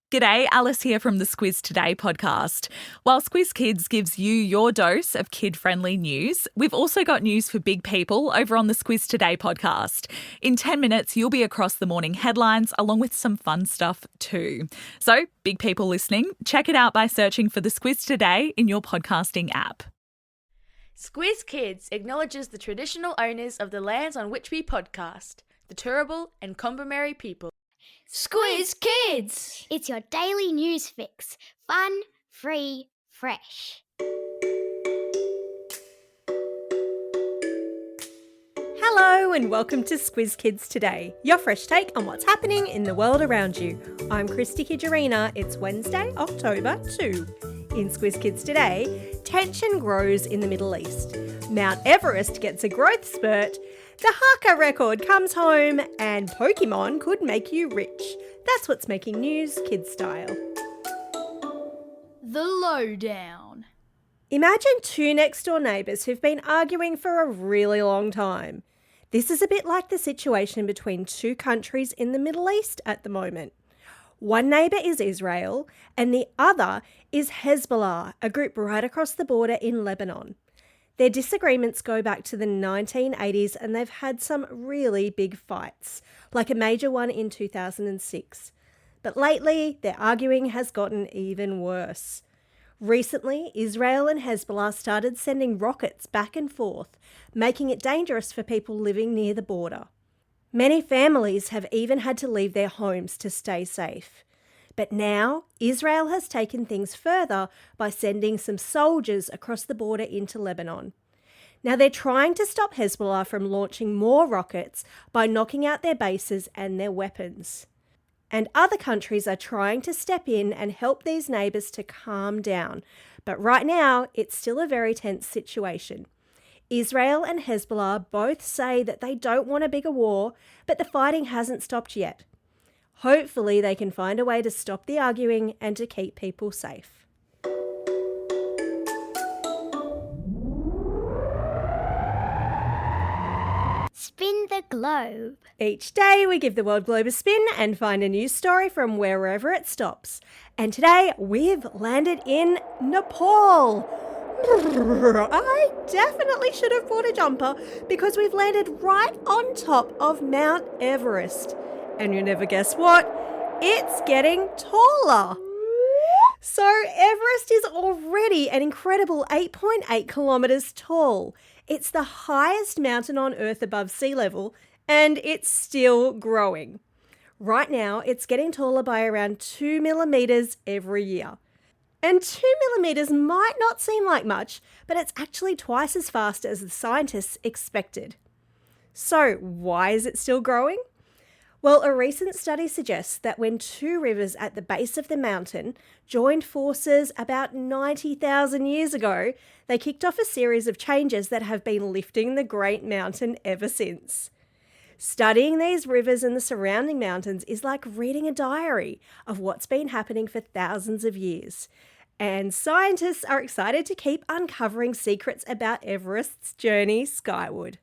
G'day, Alice here from the Squiz Today podcast. While Squiz Kids gives you your dose of kid-friendly news, we've also got news for big people over on the Squiz Today podcast. In 10 minutes, you'll be across the morning headlines along with some fun stuff too. So, big people listening, check it out by searching for the Squiz Today in your podcasting app. Squiz Kids acknowledges the traditional owners of the lands on which we podcast, the Turrbal and Kombumerri people. Squiz Kids! It's your daily news fix. Fun, free, fresh. Hello and welcome to Squiz Kids Today, your fresh take on what's happening in the world around you. I'm Christy Kijarina. It's Wednesday, October 2. In Squiz Kids Today, tension grows in the Middle East. Mount Everest gets a growth spurt. The Haka record comes home and Pokemon could make you rich. That's what's making news kid style. The Lowdown. Imagine two next-door neighbours who've been arguing for a really long time. This is a bit like the situation between two countries in the Middle East at the moment. One neighbour is Israel and the other is Hezbollah, a group right across the border in Lebanon. Their disagreements go back to the 1980s and they've had some really big fights, like a major one in 2006. But lately, their arguing has gotten even worse. Recently, Israel and Hezbollah started sending rockets back and forth, making it dangerous for people living near the border. Many families have even had to leave their homes to stay safe. But now, Israel has taken things further by sending some soldiers across the border into Lebanon. Now, they're trying to stop Hezbollah from launching more rockets by knocking out their bases and their weapons. And other countries are trying to step in and help these neighbours to calm down. But right now, it's still a very tense situation. Israel and Hezbollah both say that they don't want a bigger war, but the fighting hasn't stopped yet. Hopefully they can find a way to stop the arguing and to keep people safe. Spin the globe. Each day we give the world globe a spin and find a news story from wherever it stops. And today we've landed in Nepal. I definitely should have brought a jumper because we've landed right on top of Mount Everest. And you never guess what? It's getting taller. So Everest is already an incredible 8.8 kilometres tall. It's the highest mountain on Earth above sea level, and it's still growing. Right now, it's getting taller by around 2 millimetres every year. And 2 millimetres might not seem like much, but it's actually twice as fast as the scientists expected. So why is it still growing? Well, a recent study suggests that when two rivers at the base of the mountain joined forces about 90,000 years ago, they kicked off a series of changes that have been lifting the great mountain ever since. Studying these rivers and the surrounding mountains is like reading a diary of what's been happening for thousands of years. And scientists are excited to keep uncovering secrets about Everest's journey skyward.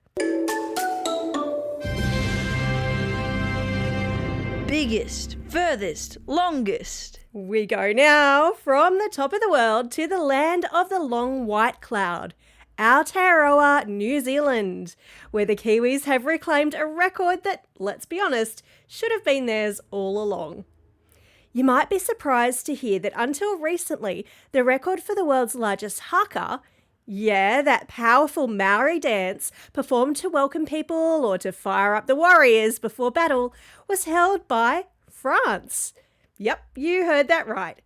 Biggest, furthest, longest. We go now from the top of the world to the land of the long white cloud, Aotearoa, New Zealand, where the Kiwis have reclaimed a record that, let's be honest, should have been theirs all along. You might be surprised to hear that until recently, the record for the world's largest haka, that powerful Maori dance performed to welcome people or to fire up the warriors before battle, was held by France. Yep, you heard that right.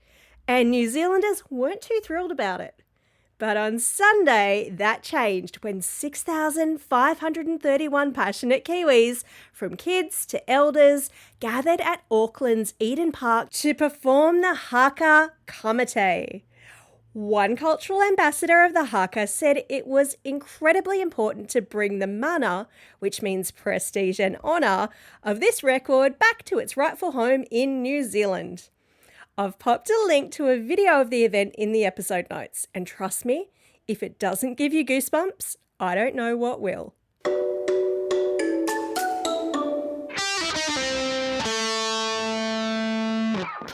And New Zealanders weren't too thrilled about it. But on Sunday, that changed when 6,531 passionate Kiwis, from kids to elders, gathered at Auckland's Eden Park to perform the Haka Kamite. One cultural ambassador of the Haka said it was incredibly important to bring the mana, which means prestige and honour, of this record back to its rightful home in New Zealand. I've popped a link to a video of the event in the episode notes, and trust me, if it doesn't give you goosebumps, I don't know what will.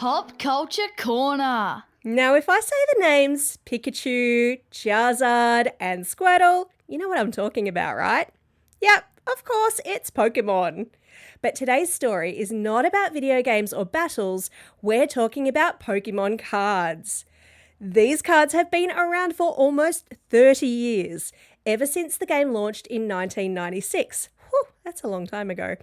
Pop Culture Corner. Now, if I say the names Pikachu, Charizard, and Squirtle, you know what I'm talking about, right? Yep, of course, it's Pokemon. But today's story is not about video games or battles. We're talking about Pokemon cards. These cards have been around for almost 30 years, ever since the game launched in 1996. Whew, that's a long time ago.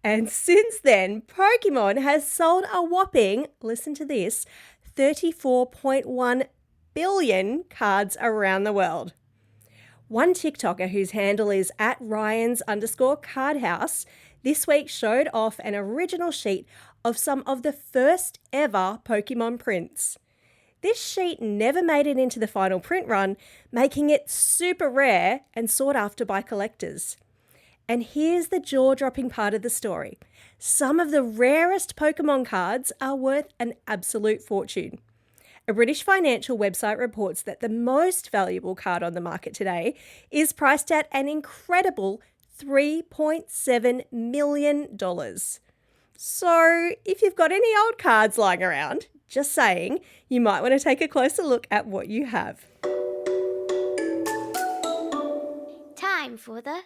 And since then, Pokemon has sold a whopping, listen to this, 34.1 billion cards around the world. One TikToker whose handle is @Ryans_cardhouse this week showed off an original sheet of some of the first ever Pokemon prints. This sheet never made it into the final print run, making it super rare and sought after by collectors. And here's the jaw-dropping part of the story. Some of the rarest Pokemon cards are worth an absolute fortune. A British financial website reports that the most valuable card on the market today is priced at an incredible $3.7 million. So if you've got any old cards lying around, just saying, you might want to take a closer look at what you have. Time for the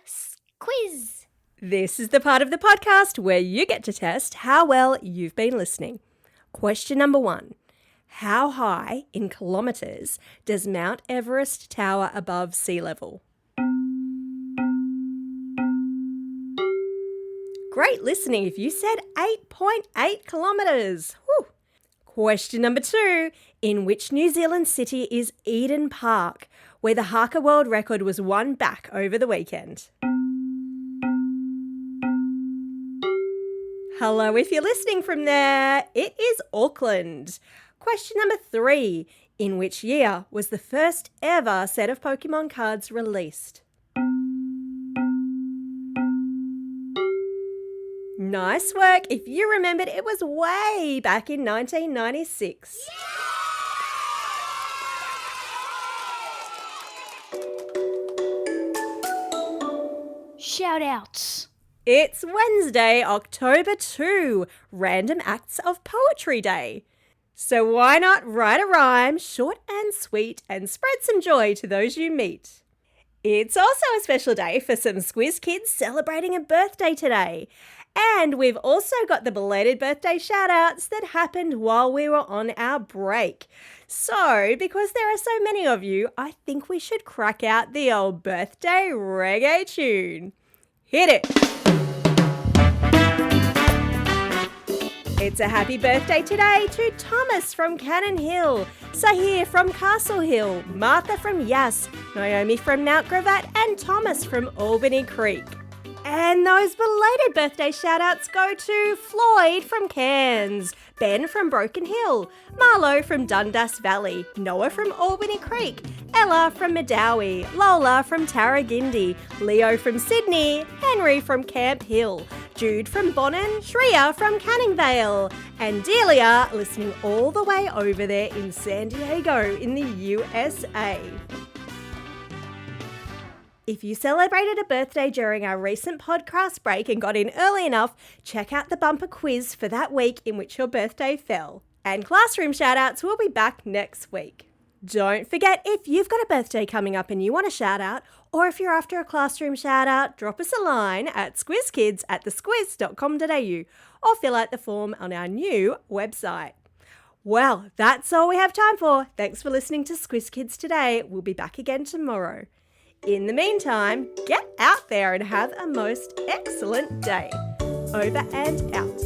quiz. This is the part of the podcast where you get to test how well you've been listening. Question number 1. How high in kilometres does Mount Everest tower above sea level? Great listening if you said 8.8 kilometres. Whew. Question number 2. In which New Zealand city is Eden Park, where the Haka world record was won back over the weekend? Hello if you're listening from there. It is Auckland. Question number 3. In which year was the first ever set of Pokemon cards released? Nice work. If you remembered, it was way back in 1996. Shout outs. It's Wednesday, October 2, Random Acts of Poetry Day. So why not write a rhyme, short and sweet, and spread some joy to those you meet? It's also a special day for some Squiz kids celebrating a birthday today. And we've also got the belated birthday shout-outs that happened while we were on our break. So, because there are so many of you, I think we should crack out the old birthday reggae tune. Hit it! It's a happy birthday today to Thomas from Cannon Hill, Sahir from Castle Hill, Martha from Yass, Naomi from Mount Gravatt, and Thomas from Albany Creek. And those belated birthday shout-outs go to Floyd from Cairns, Ben from Broken Hill, Marlo from Dundas Valley, Noah from Albany Creek, Ella from Medowie, Lola from Tarragindi, Leo from Sydney, Henry from Camp Hill, Jude from Bonnen, Shreya from Canning Vale, and Delia listening all the way over there in San Diego in the USA. If you celebrated a birthday during our recent podcast break and got in early enough, check out the bumper quiz for that week in which your birthday fell. And classroom shout-outs will be back next week. Don't forget, if you've got a birthday coming up and you want a shout-out, or if you're after a classroom shout-out, drop us a line at squizkids@thesquiz.com.au or fill out the form on our new website. Well, that's all we have time for. Thanks for listening to Squiz Kids today. We'll be back again tomorrow. In the meantime, get out there and have a most excellent day. Over and out.